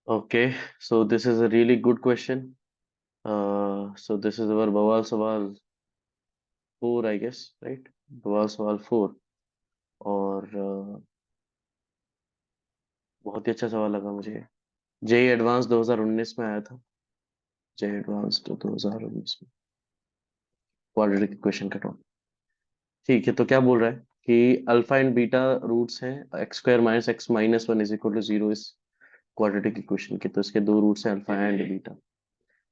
Okay, so this is a really good question. So this is our बवाल सवाल 4, I guess, right? बवाल सवाल 4। और बहुत ही अच्छा सवाल लगा मुझे। जेई एडवांस 2019 में आया था। जेई एडवांस तो 2019 में क्वाड्रेटिक इक्वेशन का टॉपिक। ठीक है, तो क्या बोल रहा है कि अल्फा एंड बीटा रूट्स हैं, x square minus x minus one is equal to zero इस क्वाड्रेटिक इक्वेशन के। तो इसके दो रूट्स हैं, अल्फा एंड बीटा।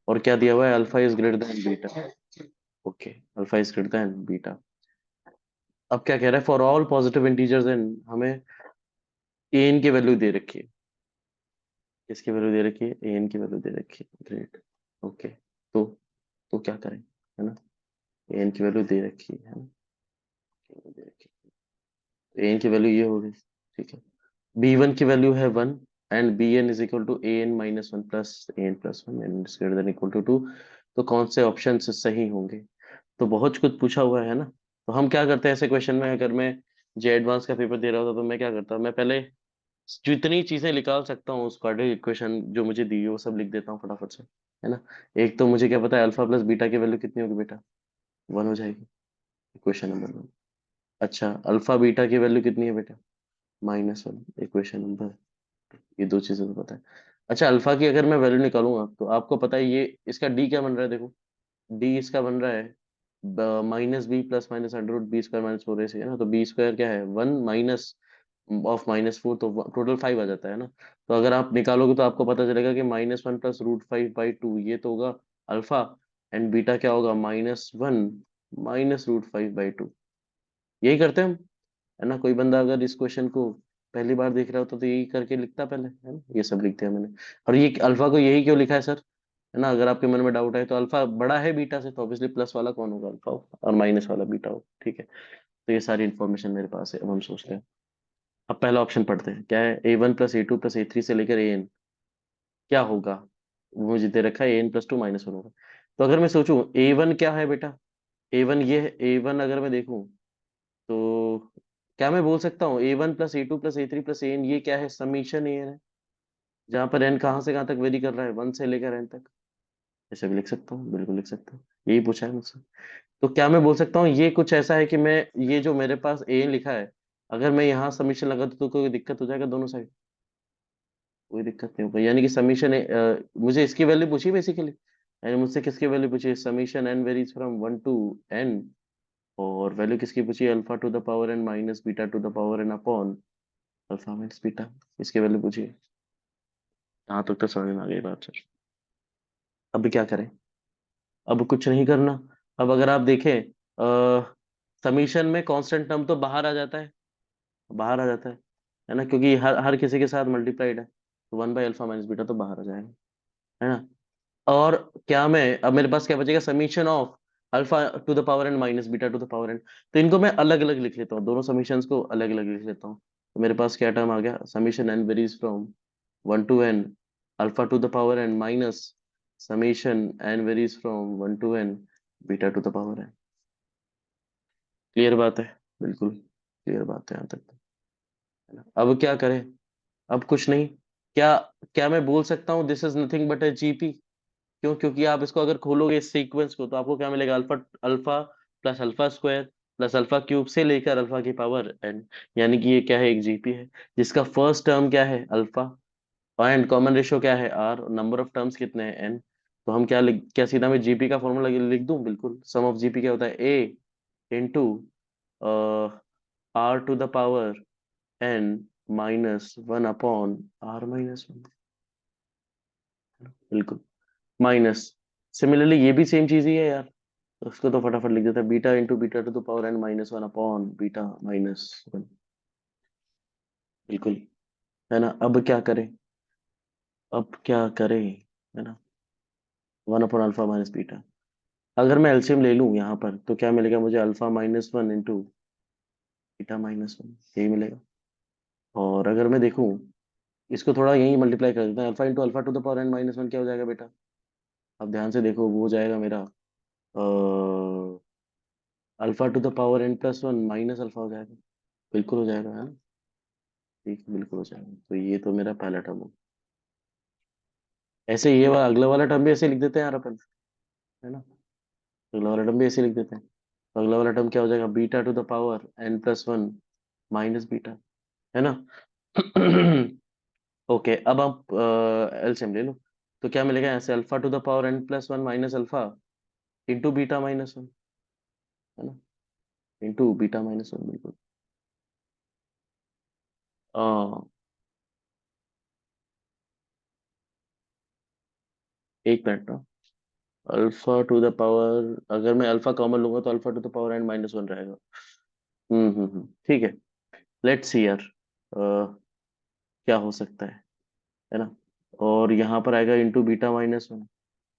और क्या दिया हुआ है, alpha is greater then beta. Okay, alpha is greater then beta. अब क्या कह रहा है, for all positive integers and हमें एन की वैल्यू दे रखी है। किसकी वैल्यू दे रखी है, एन की वैल्यू दे रखी है। ग्रेट। ओके, तो तो क्या करें, है ना। एन की वैल्यू दे रखी है ना, दे रखी है। एन की वैल्यू ये होगी, ठीक है। बी वन की वैल्यू है 1 and b n is equal to a n minus one plus a n plus one and is greater than equal to 2। तो कौन से ऑप्शन सही होंगे। तो बहुत कुछ पूछा हुआ है ना। तो हम क्या करते हैं ऐसे क्वेश्चन में, अगर मैं जे एडवांस का पेपर दे रहा होता तो मैं क्या करता, मैं पहले जितनी चीजें निकाल सकता हूँ उस क्वाड्रेटिक इक्वेशन जो मुझे दी है वो सब लिख देता हूँ फटाफट से, है ना। एक तो मुझे क्या पता है, अल्फा प्लस बीटा की वैल्यू कितनी होगी बेटा, 1 हो जाएगी। Equation number 1। अच्छा, अल्फा बीटा की वैल्यू कितनी है बेटा, -1। इक्वेशन नंबर, ये दो चीजें तो पता है। अच्छा, अल्फा की अगर मैं वैल्यू निकालूंगा तो आपको पता है ये इसका डी क्या बन रहा है, देखो। डी इसका बन रहा है minus b plus minus under root b square minus 4 है ना। तो बी स्क्वायर क्या है, 1 माइनस ऑफ -4, तो टोटल 5 आ जाता है ना। तो अगर आप निकालोगे तो आपको पता चलेगा कि -1 प्लस √5/2 ये तो होगा अल्फा। एंड बीटा क्या होगा, -1 माइनस √5/2। यही करते हैं हम, है ना। कोई बंदा अगर इस क्वेश्चन को पहली बार देख रहा होता तो यही करके लिखता पहले, है ना। ये सब लिख दिया मैंने। और ये अल्फा को यही क्यों लिखा है सर, है ना। अगर आपके मन में डाउट है तो अल्फा बड़ा है बीटा से, तो ऑब्वियसली प्लस वाला कौन होगा, अल्फा होगा, और माइनस वाला बीटा होगा, ठीक है। तो ये सारी इन्फॉर्मेशन मेरे पास है। अब हम सोचते हैं, अब पहला ऑप्शन पढ़ते हैं, क्या है, A1 + A2 + A3 से लेकर AN क्या होगा। वो मुझे दे रखा है AN +2 -1 होगा। तो अगर मैं सोचूं A1 क्या है बेटा, A1 ये है। A1 अगर मैं देखूं तो क्या मैं बोल सकता हूँ A1 + A2 + A3 + AN ये क्या है, समीशन AN है। जहां पर एन कहाँ से कहाँ तक वेरी कर रहा है, 1 से लेकर एन तक। ऐसे भी लिख सकता हूँ, बिल्कुल लिख सकता हूँ, यही पूछा है मुझसे। तो क्या मैं बोल सकता हूँ ये कुछ ऐसा है कि मैं, ये जो मेरे पास ए लिखा है, अगर मैं यहाँ समीशन लगा दूं तो कोई दिक्कत हो जाएगा दोनों साइड। कोई दिक्कत नहीं होगा, यानी कि समीशन मुझे इसकी वैल्यू पूछी बेसिकली। यानी मुझसे किसकी वैल्यू पूछी, summation n varies from 1 to n. और वैल्यू किसकी पूछी, alpha to the power n minus beta to the power n upon alpha minus beta. इसकी वैल्यू पूछी है। यहाँ तक तो समझ में आ गई बात सर। अब क्या करें, अब कुछ नहीं करना। अब अगर आप देखें समीशन में कांस्टेंट टर्म तो बाहर आ जाता है, बाहर आ जाता है ना, क्योंकि हर हर किसी के साथ मल्टीप्लाइड है। तो 1/अल्फा माइनस बीटा तो बाहर आ जाएगा, है ना। और क्या मैं, अब मेरे पास क्या बचेगा, summation of alpha to the power n minus beta to the power n. तो इनको मैं अलग अलग लिख लेता हूँ, दोनों समीशंस को अलग अलग लिख लेता हूँ। तो मेरे पास क्या टर्म आ गया, summation n varies from 1 to n alpha to the power n minus summation n varies from 1 to n beta to the power n. Clear बात है, बिल्कुल क्लियर बात है यहाँ तक तो, है ना। अब क्या करें, अब कुछ नहीं। क्या क्या मैं बोल सकता हूँ this is nothing but A GP. क्यों, क्योंकि आप इसको अगर खोलोगे इस सीक्वेंस को तो आपको क्या मिलेगा, alpha alpha plus alpha square plus alpha cube से लेकर अल्फा की पावर एन। यानी कि ये क्या है, एक जीपी है जिसका फर्स्ट टर्म क्या है, अल्फा, एंड कॉमन रेशियो क्या है, आर, नंबर ऑफ टर्म्स कितने हैं, एन। तो हम क्या क्या सीधा मैं जीपी का फॉर्मूला लिख दूं, बिल्कुल। सम ऑफ जीपी क्या होता है, a into r to the power n -1 upon R-1, बिल्कुल। माइनस, सिमिलरली ये भी सेम चीज ही है यार। तो उसको तो फटाफट लिख देता है, beta into beta to the power n -1 upon beta -1, बिल्कुल, है ना। अब क्या करें, अब क्या करें, है ना। 1/अल्फा माइनस बीटा। अगर मैं एलसीएम ले लूं यहाँ पर तो क्या मिलेगा मुझे, अल्फा -1 इंटू बीटा -1, यही मिलेगा। और अगर मैं देखूं, इसको थोड़ा यही मल्टीप्लाई कर देता हूँ, alpha into alpha to the power n -1 क्या हो जाएगा बेटा। अब ध्यान से देखो, वो हो जाएगा मेरा alpha to the power n+1 minus alpha हो जाएगा। बिल्कुल हो जाएगा, है ना। ठीक है, बिल्कुल हो जाएगा। तो ये तो मेरा पहला टर्म हो। ऐसे ये वाला अगला वाला टर्म भी ऐसे लिख देते हैं यार अपन, है ना। अगला वाला टर्म भी ऐसे लिख देते हैं। तो अगला वाला टर्म क्या हो जाएगा, beta to the power n plus one minus beta, है ना। ओके, अब आप एलसीएम ले लो। तो क्या मिलेगा यहाँ से, alpha to the power n plus one minus alpha into beta minus one, है ना, इंटू बीटा माइनस वन, बिल्कुल। आ, एक मिनट ना। अल्फा टू द पावर, अगर मैं अल्फा कॉमन लूंगा तो alpha to the power n minus one रहेगा। ठीक है। लेट्स सी यार, क्या हो सकता है ना। और यहाँ पर आएगा into beta minus one,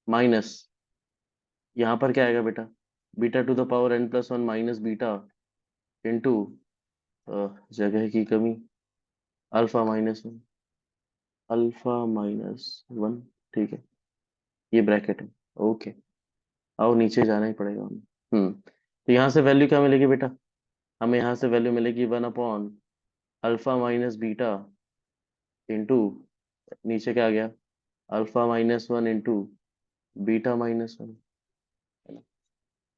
minus, यहाँ पर क्या आएगा बेटा, beta to the power n plus one minus beta into, जगह की कमी, alpha minus one, alpha minus one, ठीक है, ये ब्रैकेट है। ओके, आओ नीचे जाना ही पड़ेगा हमें। तो यहाँ से वैल्यू क्या मिलेगी बेटा, हमें यहाँ से वैल्यू मिलेगी one upon alpha minus beta into, नीचे क्या आ गया, alpha minus one into beta minus one, है ना।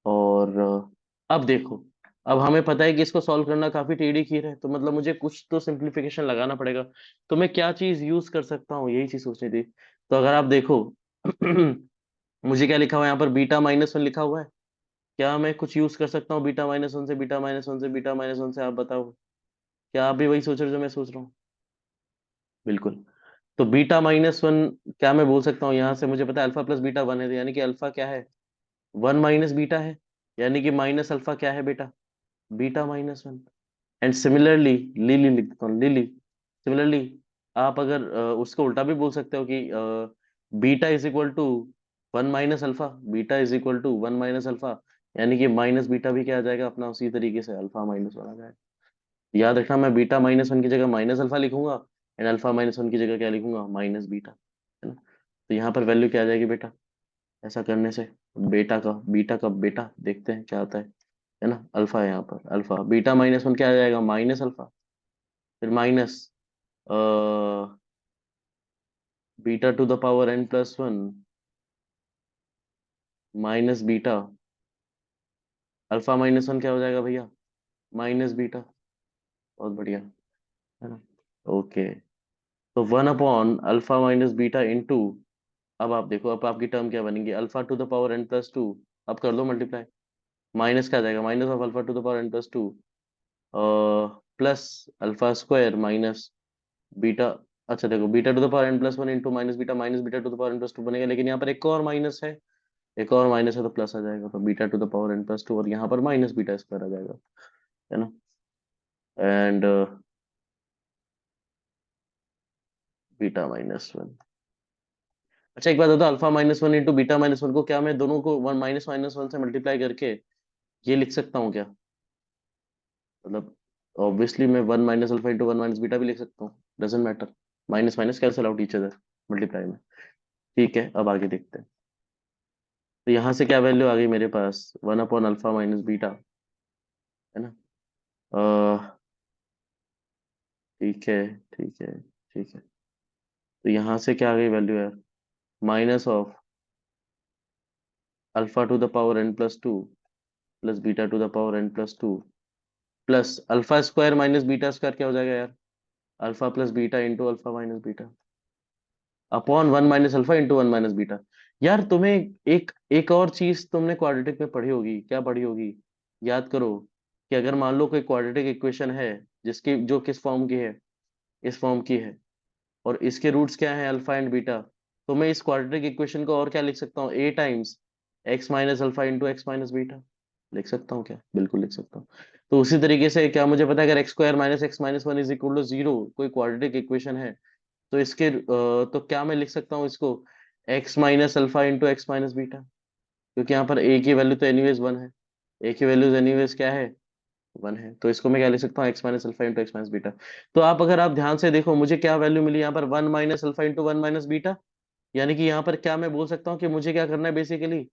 और अब देखो, अब हमें पता है कि इसको सॉल्व करना काफी टेढ़ी खीर है, तो मतलब मुझे कुछ तो सिंप्लीफिकेशन लगाना पड़ेगा। तो मैं क्या चीज यूज कर सकता हूँ, यही चीज सोचनी थी। तो अगर आप देखो, मुझे क्या लिखा हुआ है यहाँ पर, बीटा माइनस वन लिखा हुआ है। क्या मैं कुछ यूज कर सकता हूँ बीटा माइनस वन से, बीटा माइनस वन से, बीटा माइनस वन से, आप बताओ। क्या आप भी वही सोच रहे हो जो मैं सोच रहा हूँ? बिल्कुल। तो बीटा माइनस वन, क्या मैं बोल सकता हूँ यहाँ से, मुझे पता है अल्फा प्लस बीटा वन है, तो यानी कि अल्फा क्या है, वन माइनस बीटा है, यानी कि माइनस अल्फा क्या है बेटा, beta minus one. And similarly, lily लिख देता हूँ, लिली, सिमिलरली आप अगर उसको उल्टा भी बोल सकते हो कि beta is equal to one minus alpha, beta is equal to one minus alpha, यानी कि माइनस बीटा भी क्या आ जाएगा अपना, उसी तरीके से अल्फा माइनस वन आ जाएगा। याद रखना, मैं बीटा माइनस वन की जगह माइनस अल्फा लिखूंगा, एंड अल्फा माइनस वन की जगह क्या लिखूंगा, माइनस बीटा, है ना। तो यहाँ पर वैल्यू क्या आ जाएगी बेटा, ऐसा करने से, बेटा का बीटा का बेटा देखते हैं क्या आता है ना। अल्फा है यहाँ पर, अल्फा बीटा माइनस वन क्या आ जाएगा, माइनस अल्फा, फिर minus beta to the power n plus one minus beta, alpha minus one क्या हो जाएगा भैया, माइनस बीटा। बहुत बढ़िया, है ना। ओके, तो one upon alpha minus beta into, अब आप देखो, अब आपकी टर्म क्या बनेगी, alpha to the power n plus two, अब कर दो मल्टीप्लाई, माइनस क्या आ जाएगा, minus of alpha to the power n plus two, plus alpha square minus beta. अच्छा देखो, beta to the power n plus one into minus beta, minus beta to the power n plus two बनेगा, लेकिन यहाँ पर एक और minus है, एक और माइनस है तो प्लस आ जाएगा, तो beta to the power n plus two, और यहाँ पर माइनस बीटा स्क्वायर आ जाएगा, है ना। And beta minus one. अच्छा एक बात बताओ, alpha minus one into beta minus one को क्या मैं दोनों को वन माइनस माइनस वन से मल्टीप्लाई करके ये लिख सकता हूँ क्या, मतलब ऑब्वियसली मैं one minus alpha into one minus beta भी लिख सकता हूँ, doesn't matter, minus minus cancel out each other multiply में। ठीक है, अब आगे देखते हैं। तो यहाँ से क्या वैल्यू आ गई मेरे पास, one upon alpha minus beta, है ना। अह, ठीक है, ठीक है, ठीक है। तो यहाँ से क्या आ गई वैल्यू यार, minus of alpha to the power n plus two plus beta to the power n plus two plus alpha square minus beta square क्या हो जाएगा यार, alpha plus beta into alpha minus beta upon one minus alpha into one minus beta. यार तुम्हें एक एक और चीज तुमने क्वाड्रेटिक में पढ़ी होगी, क्या पढ़ी होगी, याद करो, कि अगर मान लो कोई क्वाड्रेटिक इक्वेशन है, जिसकी जो किस फॉर्म की है, इस फॉर्म की है, और इसके रूट्स क्या है, अल्फा एंड बीटा, तो मैं इस क्वाड्रेटिक इक्वेशन को और क्या लिख सकता हूँ, a times x minus alpha into x minus beta, लिख सकता हूँ क्या, बिल्कुल लिख सकता हूँ। तो उसी तरीके से क्या मुझे पता है, अगर x square minus x minus one is equal to zero कोई क्वाड्रेटिक इक्वेशन है, तो इसके तो क्या मैं लिख सकता हूँ इसको, x minus alpha into x minus beta, क्योंकि यहाँ पर ए की वैल्यू तो एनीवेज वन है, ए की वैल्यूज एनीवेज क्या है, वन है, तो इसको मैं क्या लिख सकता हूँ, x minus alpha into x minus beta. तो आप अगर आप ध्यान से देखो, मुझे क्या वैल्यू मिली यहाँ पर, one minus alpha into one minus beta, यानी कि यहाँ पर क्या मैं बोल सकता हूँ कि मुझे क्या करना है बेसिकली,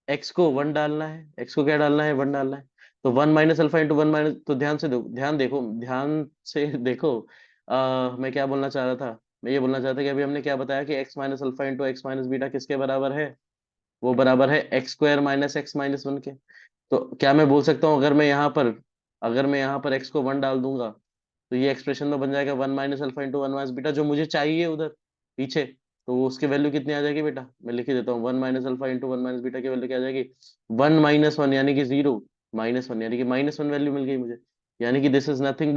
एक्स को वन डालना है, एक्स को क्या डालना है, वन डालना है। तो one minus alpha into one minus, तो ध्यान से दो, ध्यान देखो, ध्यान से देखो, मैं क्या बोलना चाह रहा था, मैं ये बोलना चाहता कि अभी हमने क्या बताया कि x minus alpha into x minus beta किसके बराबर है, वो बराबर है x square minus x minus one के। तो क्या मैं बोल सकता हूँ अगर मैं यहाँ पर एक्स को वन डाल दूंगा तो ये एक्सप्रेशन में बन जाएगा one minus alpha into one minus beta, जो मुझे चाहिए उधर पीछे। तो वो उसकी वैल्यू कितनी आ जाएगी बेटा, मैं लिख ही देता हूँ, one minus alpha into one minus beta की वैल्यू क्या आ जाएगी, वन माइनस वन यानी कि जीरो, माइनस वन यानी कि माइनस वन वैल्यू मिल गई मुझे, यानी कि this is nothing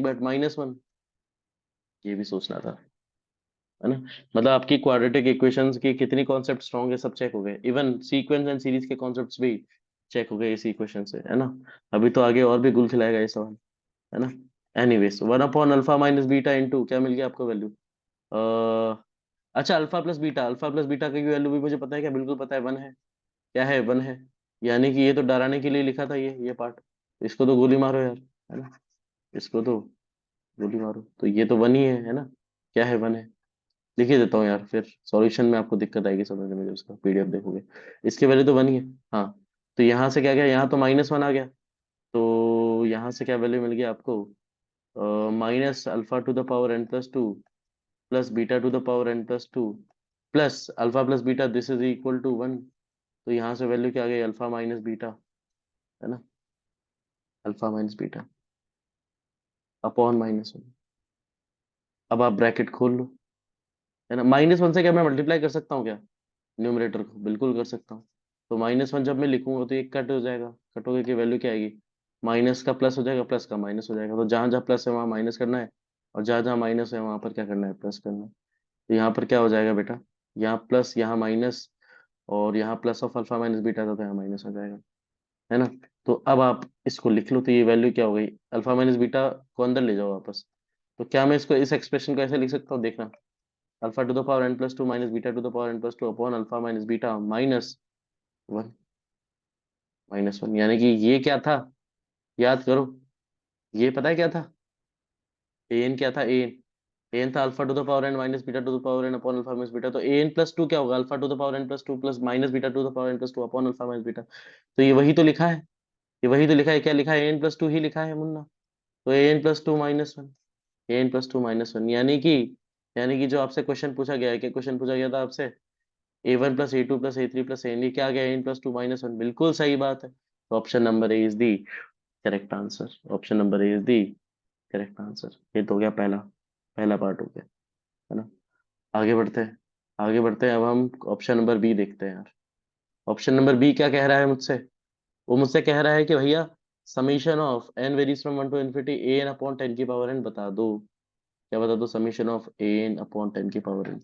but minus one. ये भी सोचना था, है ना। मतलब आपकी क्वाड्रेटिक इक्वेशंस की कितनी कॉन्सेप्ट स्ट्रॉन्ग है, सब चेक हो गए, इवन सीक्वेंस एंड सीरीज के कॉन्सेप्ट्स भी चेक हो गए इस इक्वेशन से, है ना। अभी तो आगे और भी गुल खिलाएगा ये सवाल, है ना। Anyways one upon alpha minus beta into क्या मिल गया आपको वैल्यू, अच्छा अल्फा प्लस बीटा की वैल्यू भी मुझे पता है, क्या बिल्कुल पता है, वन है। क्या है, वन है। यानी कि ये तो डराने के लिए लिखा था ये पार्ट, इसको तो गोली मारो यार, है ना, इसको तो गोली मारो, तो ये तो वन ही है ना। क्या है, वन है। लिख ही देता हूँ यार, फिर सॉल्यूशन में आपको दिक्कत आएगी समझने में जब उसका पीडीएफ देखोगे। इसके वैल्यू तो वन ही है। हाँ, तो यहाँ से क्या गया, यहाँ तो माइनस वन आ गया, तो यहाँ से क्या वैल्यू मिल गया आपको, minus alpha to the power n plus two plus beta to the power n plus two plus alpha plus beta this is equal to one. तो यहाँ से वैल्यू क्या आ गई, अल्फा माइनस बीटा, है ना, alpha minus beta upon minus one. अब आप bracket खोल लो, है ना, माइनस वन से क्या मैं मल्टीप्लाई कर सकता हूँ क्या, न्यूमरेटर को बिल्कुल कर सकता हूँ। तो माइनस वन जब मैं लिखूंगा तो एक कट हो जाएगा, कट होकर की वैल्यू क्या आएगी, माइनस का प्लस हो जाएगा, प्लस का माइनस हो जाएगा, तो जहां जहां प्लस है वहां माइनस करना है, और जहां जहां माइनस है वहां पर क्या करना है, प्लस करना है। तो यहाँ पर क्या हो जाएगा बेटा, यहाँ प्लस यहाँ माइनस, और यहाँ plus of alpha minus beta था तो यहाँ माइनस हो जाएगा, है ना। तो अब आप इसको लिख लो, तो ये वैल्यू क्या हो गई, अल्फा माइनस बीटा को अंदर ले जाओ वापस। तो क्या मैं इसको इस एक्सप्रेशन को ऐसे लिख सकता हूँ, देखना, alpha to the power n plus two minus beta to the power n plus two upon alpha minus beta minus one, minus one, यानी कि ये क्या था, याद करो, ये पता है क्या था, एन क्या था, एन, एन था alpha to the power n minus beta to the power n upon alpha minus beta, तो एन प्लस टू क्या होगा, alpha to the power n plus two plus minus beta to the power n plus two upon alpha minus beta. तो ये वही तो लिखा है, ये वही तो लिखा है, क्या लिखा है, एन प्लस टू ही लिखा है मुन्ना। तो n plus two minus one, n plus two minus one, यानी कि जो आपसे क्वेश्चन पूछा गया है, क्या क्वेश्चन पूछा गया था आपसे, a one plus a two plus a three plus n, ये क्या आ गया, n plus two minus one, बिल्कुल सही बात है। तो option number A is the correct answer, option number A is the correct answer. ये तो हो गया पहला, पहला पार्ट हो गया, है ना। आगे बढ़ते हैं, आगे बढ़ते हैं, अब हम ऑप्शन नंबर बी देखते हैं यार। ऑप्शन नंबर बी क्या कह रहा है मुझसे, वो मुझसे कह रहा है कि भैया summation of n varies from one to infinity a n upon ten की पावर एन बता दो। क्या बता दो, summation of a n upon ten की पावर एन।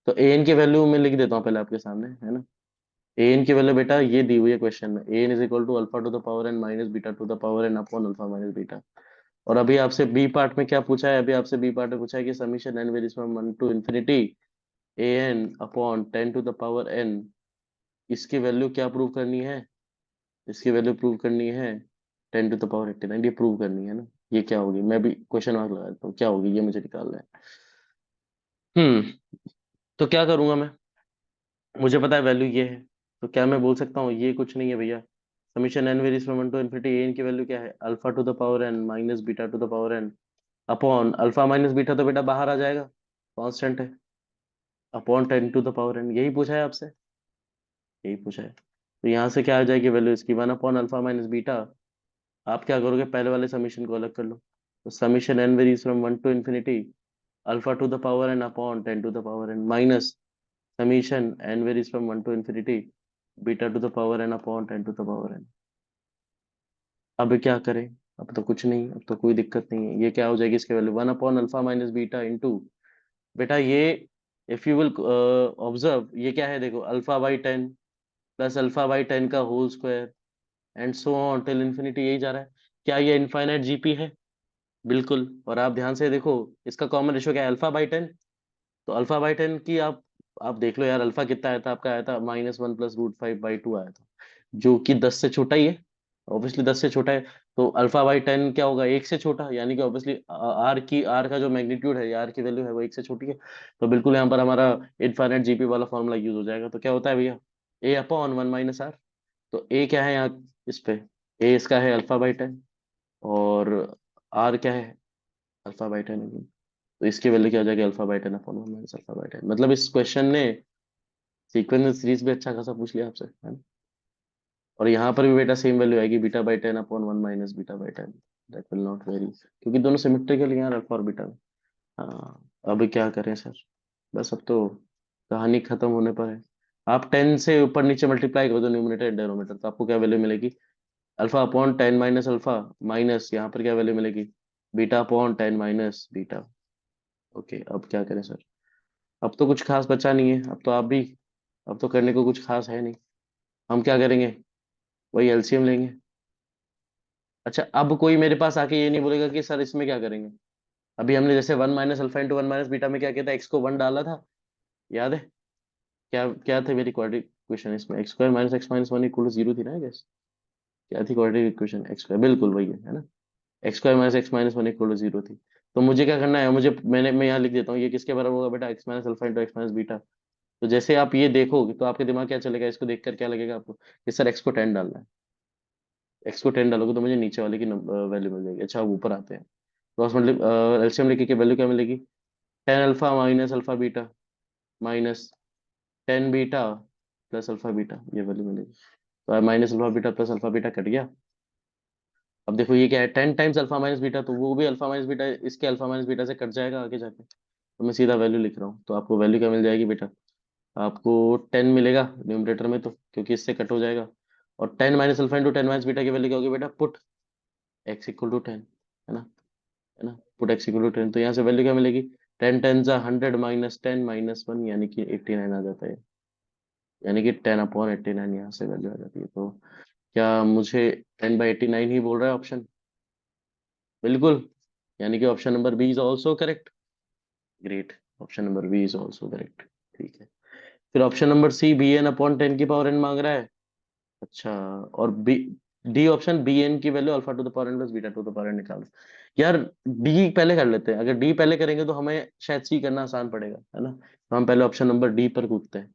तो ए एन की वैल्यू मैं लिख देता हूँ पहले आपके सामने, है ना। ए एन की वैल्यू बेटा ये दी हुई है क्वेश्चन में, a n is equal to alpha to the power n minus beta to the power n upon alpha minus beta. और अभी आपसे बी पार्ट में क्या पूछा है, अभी आपसे बी पार्ट में पूछा है कि summation n varies from one to infinity a n upon ten to the power n, इसकी वैल्यू क्या प्रूव करनी है, इसकी वैल्यू प्रूव करनी है ten to the power eighty nine, ये प्रूव करनी है ना। ये क्या होगी, मैं भी क्वेश्चन मार्क लगा देता हूँ, क्या होगी ये मुझे निकालना है। हम्म, तो क्या करूंगा मैं, मुझे पता है वैल्यू ये है, तो क्या मैं बोल सकता हूँ ये कुछ नहीं है भैया, summation n varies from one to infinity n की वैल्यू क्या है, alpha to the power n minus beta to the power n upon alpha minus beta तो बेटा बाहर आ जाएगा, कांस्टेंट है, upon ten to the power n, यही पूछा है आपसे, यही पूछा है। तो यहाँ से क्या आ जाएगी वैल्यू इसकी, one upon alpha minus beta, आप क्या करोगे, पहले वाले समीशन को अलग कर लो, तो summation n varies from one to infinity alpha to the power n upon ten to the power n minus summation n varies from one to infinity beta to the power n upon ten to the power n. अब क्या करें, अब तो कुछ नहीं, अब तो कोई दिक्कत नहीं है, ये क्या हो जाएगी इसके value, one upon alpha minus beta into, बेटा ये इफ यू विल ऑब्जर्व ये क्या है, देखो alpha by ten plus alpha by ten का whole square and so on till infinity, यही जा रहा है। क्या ये इनफाइनाइट जीपी है, बिल्कुल। और आप ध्यान से देखो इसका कॉमन रेशियो क्या है, अल्फा बाई टेन, तो अल्फा बाई टेन की आप देख लो यार, अल्फा कितना आया था आपका, आया था minus one plus root five by two आया था, जो कि 10 से छोटा ही है, ऑब्वियसली 10 से छोटा है। तो अल्फा बाई टेन क्या होगा, एक से छोटा, यानी कि ऑब्वियसली आर का जो मैग्नीट्यूड है, आर की वैल्यू है वो एक से छोटी है। तो बिल्कुल यहाँ पर हमारा इनफाइनाइट जीपी वाला फॉर्मूला यूज हो जाएगा, तो क्या होता है भैया, ए अपॉन वन माइनस आर। तो ए क्या है यहाँ इस पे, ए इसका है अल्फा बाई टेन, और आर क्या है, अल्फा बाई टेन, तो इसकी वैल्यू क्या हो जाएगी, alpha by ten upon one minus alpha by ten. मतलब इस क्वेश्चन ने सीक्वेंस सीरीज भी अच्छा खासा पूछ लिया आपसे, है ना। और यहाँ पर भी बेटा सेम वैल्यू आएगी, beta by ten upon one minus beta by ten, that will not very, क्योंकि दोनों सिमेट्रिकल हैं अल्फा और बीटा। हाँ, अब क्या करें सर, बस अब तो कहानी खत्म होने पर है। आप टेन से ऊपर नीचे मल्टीप्लाई कर दो न्यूमरेटर एंड डिनोमिनेटर, तो आपको क्या वैल्यू मिलेगी, alpha upon ten minus alpha, minus यहाँ पर क्या वैल्यू मिलेगी, beta upon ten minus beta. Okay, अब क्या करें सर, अब तो कुछ खास बचा नहीं है, अब तो आप भी, अब तो करने को कुछ खास है नहीं। हम क्या करेंगे, वही एलसीएम लेंगे। अच्छा, अब कोई मेरे पास आके ये नहीं बोलेगा कि सर इसमें क्या करेंगे। अभी हमने जैसे one minus alpha into one minus beta में क्या किया था, एक्स को वन डाला था, याद है। क्या क्या थे मेरी क्वाड्रेटिक इक्वेशन इसमें, x square minus x minus one equal to zero थी ना, गेस। क्या थी क्वाड्रेटिक इक्वेशन, एक्स स्क्वायर, बिल्कुल वही है ना। X square minus x minus one equal to zero थी। तो मुझे क्या करना है, मुझे मैं यहाँ लिख देता हूँ, ये किसके बराबर होगा बेटा, x minus alpha into x minus beta. तो जैसे आप ये देखोगे तो आपके दिमाग क्या चलेगा, इसको देखकर क्या लगेगा आपको, कि सर एक्स को टेन डालना है। एक्स को टेन डालोगे तो मुझे नीचे वाले की वैल्यू मिल जाएगी। अच्छा, अब ऊपर आते हैं, क्रॉस मतलब एलसीएम लेके की वैल्यू क्या मिलेगी, tan alpha minus alpha beta minus tan beta plus alpha beta, ये वैल्यू मिलेगी। तो minus alpha beta plus alpha beta cut गया। अब देखो ये क्या है, ten times alpha minus beta, तो वो भी अल्फा माइनस बीटा इसके अल्फा माइनस बीटा से कट जाएगा आगे जाके। तो मैं सीधा वैल्यू लिख रहा हूँ, तो आपको वैल्यू क्या मिल जाएगी बेटा, आपको टेन मिलेगा न्यूमरेटर में, तो क्योंकि इससे कट हो जाएगा। और ten minus alpha into ten minus beta की वैल्यू क्या होगी बेटा, put x equal to ten, है ना, है ना, put x equal to ten. तो यहाँ से वैल्यू क्या मिलेगी, टेन टेन जा hundred minus ten minus one, यानी कि 89 आ जाता है। यानी कि टेन अपॉन 89 यहाँ से वैल्यू आ जाती है। तो क्या मुझे 10/89 ही बोल रहा है ऑप्शन, बिल्कुल। यानी कि option number B is also correct. Great, option number B is also correct. ठीक है, फिर option number C, b n upon ten की पावर एन मांग रहा है। अच्छा, और B, D option, b n की value alpha to the power n plus beta to the power n निकालो। यार, डी पहले कर लेते हैं, अगर डी पहले करेंगे तो हमें शायद सी करना आसान पड़ेगा, है ना। तो हम पहले ऑप्शन नंबर डी पर कूदते हैं।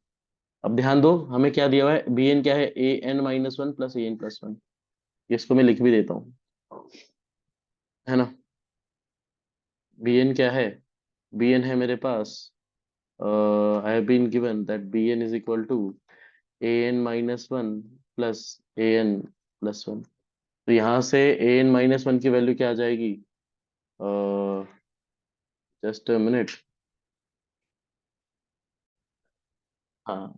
अब ध्यान दो, हमें क्या दिया हुआ है, बी एन क्या है, ए n minus one plus a n plus one. इसको मैं लिख भी देता हूँ, है ना। बी एन क्या है, बी एन है मेरे पास, I have been given that b n is equal to a n minus one plus a n plus one. तो यहाँ से ए एन माइनस वन की वैल्यू क्या आ जाएगी, जस्ट अ मिनट। हाँ,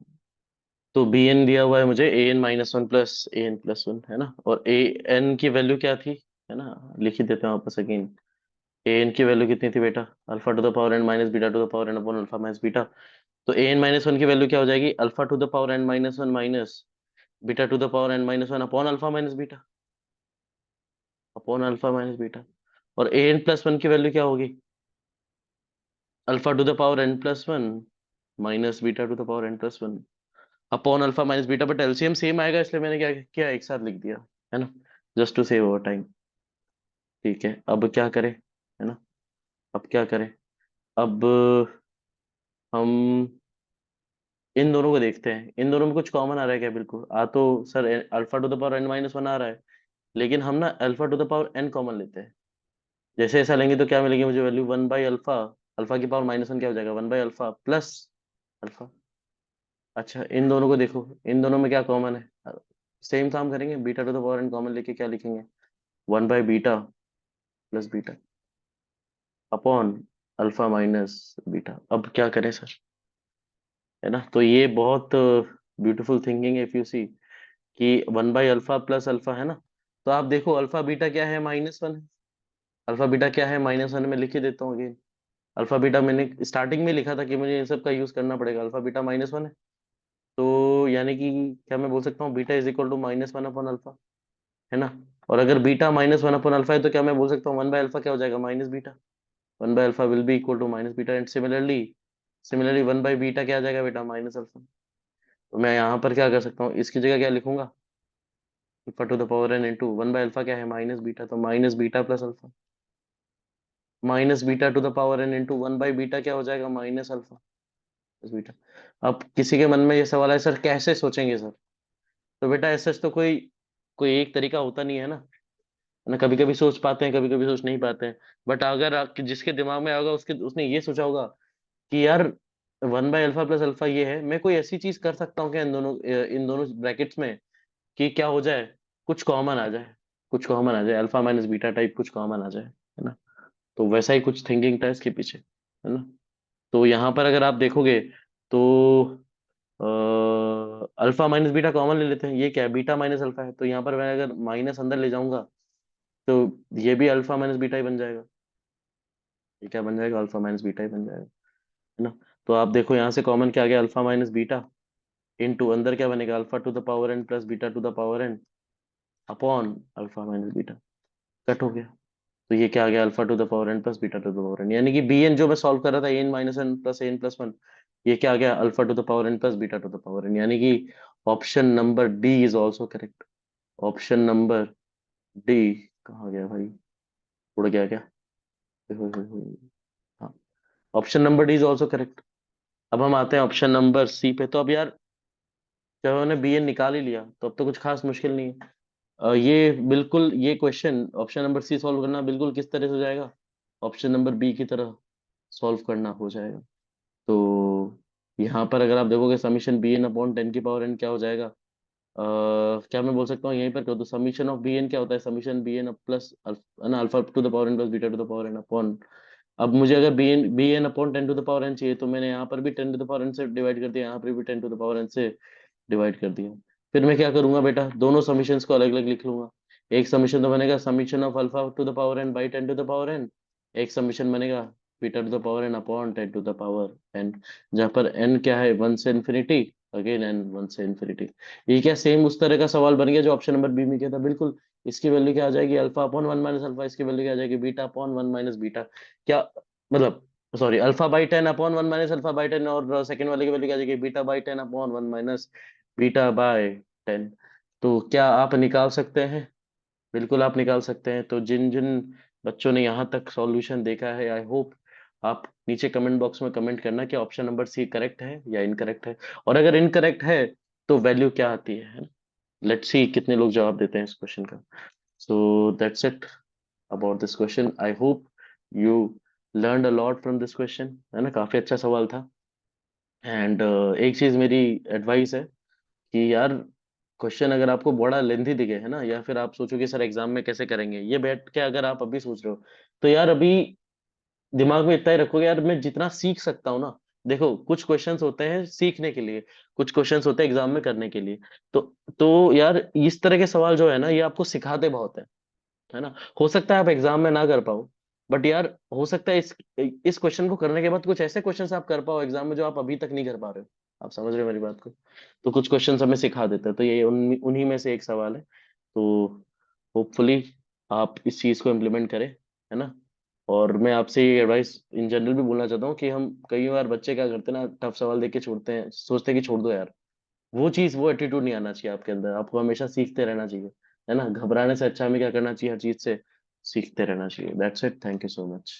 तो बी एन दिया हुआ है मुझे ए n minus one plus a n plus one, है ना। और ए एन की वैल्यू क्या थी, है ना, लिख ही देते हैं वापस अगेन। ए एन की वैल्यू कितनी थी बेटा, alpha to the power n minus beta to the power n upon alpha minus beta. तो ए एन माइनस वन की वैल्यू क्या हो जाएगी, alpha to the power n minus one minus beta to the power n minus one upon alpha minus beta, upon alpha minus beta. और a n plus one की value क्या होगी, alpha to the power n plus one minus beta to the power n plus one upon alpha minus beta. But LCM same आएगा, इसलिए मैंने क्या किया, एक साथ लिख दिया, है ना, just to save over time. ठीक है, अब क्या करें, है ना, अब क्या करें, अब हम इन दोनों को देखते हैं, इन दोनों में कुछ कॉमन आ रहा है क्या, बिल्कुल आ तो sir, alpha to the power n minus one आ रहा है। लेकिन हम ना alpha to the power n common लेते हैं। जैसे ऐसा लेंगे तो क्या मिलेगी मुझे value, one by alpha, alpha की पावर माइनस वन क्या हो जाएगा, one by alpha plus alpha. अच्छा, इन दोनों को देखो, इन दोनों में क्या कॉमन है, सेम काम करेंगे, beta to the power n common लेके क्या लिखेंगे, one by beta plus beta upon alpha minus beta. अब क्या करें सर, है ना। तो ये बहुत beautiful thinking, if you see कि one by alpha plus alpha, है ना। तो आप देखो अल्फा बीटा क्या है, माइनस वन है। अल्फा बीटा क्या है, माइनस वन, में लिख ही देता हूँ अगेन। अल्फा बीटा मैंने स्टार्टिंग में लिखा था कि मुझे इन सब का यूज करना पड़ेगा, अल्फा बीटा माइनस वन है। तो यानी कि क्या मैं बोल सकता हूँ, beta is equal to minus one upon alpha, है ना। और अगर beta minus one upon alpha है तो क्या मैं बोल सकता हूँ, वन बाय अल्फा क्या हो जाएगा, minus beta. One by alpha will be equal to minus beta, and similarly similarly one by beta क्या आ जाएगा बेटा, माइनस अल्फा। तो मैं यहाँ पर क्या कर सकता हूँ, इसकी जगह क्या लिखूंगा, alpha to the power n into one by alpha क्या है, माइनस बीटा, तो minus beta plus alpha, minus beta to the power n into one by beta क्या हो जाएगा, माइनस अल्फा प्लस बीटा। अब किसी के मन में ये सवाल है, सर कैसे सोचेंगे सर। तो बेटा ऐसा तो कोई कोई एक तरीका होता नहीं है ना। है ना। कभी कभी सोच पाते हैं, कभी कभी सोच नहीं पाते हैं। बट अगर जिसके दिमाग में होगा उसके उसने ये सोचा होगा कि यार 1/α प्लस अल्फा ये है, मैं कोई ऐसी चीज कर सकता हूँ क्या इन दोनों ब्रैकेट्स में कि क्या हो जाए, कुछ कॉमन आ जाए, कुछ कॉमन आ जाए, अल्फा माइनस बीटा टाइप कुछ कॉमन आ जाए, है ना। तो वैसा ही कुछ थिंकिंग था इसके पीछे, है ना। तो यहाँ पर अगर आप देखोगे तो अल्फा माइनस बीटा कॉमन ले लेते हैं, ये क्या है, बीटा माइनस अल्फा है, तो यहाँ पर मैं अगर माइनस अंदर ले जाऊंगा तो ये भी अल्फा माइनस बीटा ही बन जाएगा। ये क्या बन जाएगा, अल्फा माइनस बीटा ही बन जाएगा, है ना। तो आप देखो यहाँ से कॉमन क्या आ गया, अल्फा माइनस बीटा इंटू अंदर क्या बनेगा, alpha to the power n plus beta to the power n upon alpha minus beta, cut हो गया। तो ये क्या आ गया, alpha to the power n plus beta to the power n, यानी कि बी एन जो मैं सॉल्व कर रहा था, n minus n plus n plus one, ये क्या आ गया, alpha to the power n plus beta to the power n, यानी कि option number D is also correct. Option number D कहाँ गया भाई, उड़ गया क्या, हाँ, option number D is also correct. अब हम आते हैं ऑप्शन नंबर सी पे। तो अब यार जब हमने बी एन निकाल ही लिया तो अब तो कुछ खास मुश्किल नहीं है। ये बिल्कुल ये question option number C solve करना बिल्कुल किस तरह से हो जाएगा, ऑप्शन नंबर बी की तरह सॉल्व करना हो जाएगा। तो यहाँ पर अगर आप देखोगे समीशन बी एन अपॉन 10 की पावर एन क्या हो जाएगा, क्या मैं बोल सकता हूँ यहीं पर कर दो, समीशन ऑफ बी एन क्या होता है, समीशन बी एन प्लस ना alpha to the power n plus beta to the power n upon, अब मुझे अगर b n upon 10 to the power n चाहिए तो मैंने यहाँ पर भी 10 टू द पावर एन से डिवाइड कर दिया, यहाँ पर भी 10 टू द पावर एन से डिवाइड कर दिया। फिर मैं क्या करूंगा बेटा, दोनों समीशंस को अलग अलग लिख लूंगा। एक समीशन तो बनेगा summation of alpha to the power n by 10 to the power n, एक समीशन बनेगा beta to the power n upon 10 to the power n, जहाँ पर एन क्या है 1 से इन्फिनिटी, अगेन एन 1 से इन्फिनिटी। ये क्या सेम उस तरह का सवाल बन गया जो ऑप्शन नंबर बी में किया था, बिल्कुल। इसकी वैल्यू क्या आ जाएगी, अल्फा अपॉन 1 माइनस अल्फा, इसकी वैल्यू क्या आ जाएगी, बीटा अपॉन 1 माइनस बीटा, क्या मतलब, sorry, alpha by 10 upon 1 minus alpha by 10, और सेकंड वाले की वैल्यू क्या आ जाएगी, beta by 10 upon 1 minus beta by 10। तो क्या आप निकाल सकते हैं, बिल्कुल आप निकाल सकते हैं। तो जिन जिन बच्चों ने यहाँ तक सॉल्यूशन देखा है, आई होप आप नीचे कमेंट बॉक्स में कमेंट करना कि ऑप्शन नंबर सी करेक्ट है या इनकरेक्ट है, और अगर इनकरेक्ट है तो वैल्यू क्या आती है। लेट्स सी कितने लोग जवाब देते हैं इस क्वेश्चन का। So that's it about this question, I hope you learned a lot from this question, है ना, काफी अच्छा सवाल था। एंड एक चीज मेरी एडवाइस है कि यार क्वेश्चन अगर आपको बड़ा लेंथी दिखे, है ना, या फिर आप सोचो कि सर एग्जाम में कैसे करेंगे, ये बैठ के अगर आप अभी सोच रहे हो तो यार अभी दिमाग में इतना ही रखोगे, यार मैं जितना सीख सकता हूँ ना, देखो कुछ क्वेश्चंस होते हैं सीखने के लिए, कुछ क्वेश्चंस होते हैं एग्जाम में करने के लिए। तो यार इस तरह के सवाल जो है ना, ये आपको सिखाते बहुत है ना। हो सकता है आप एग्जाम में ना कर पाओ, बट यार हो सकता है इस क्वेश्चन को करने के बाद कुछ ऐसे क्वेश्चंस आप कर पाओ एग्जाम में जो आप अभी तक नहीं कर पा रहे हो। आप समझ रहे हो मेरी बात को। तो कुछ क्वेश्चंस हमें सिखा देते हैं, तो ये उन्हीं में से एक सवाल है। तो होपफुली आप इस चीज को इम्प्लीमेंट करें, है ना। और मैं आपसे ये एडवाइस इन जनरल भी बोलना चाहता हूँ कि हम कई बार बच्चे क्या करते हैं ना, टफ सवाल देख के छोड़ते हैं, सोचते हैं कि छोड़ दो यार, वो चीज वो एटीट्यूड नहीं आना चाहिए आपके अंदर, आपको हमेशा सीखते रहना चाहिए, है ना। घबराने से अच्छा हमें क्या करना चाहिए, हर चीज से सीखते रहना चाहिए। That's it, thank you so much.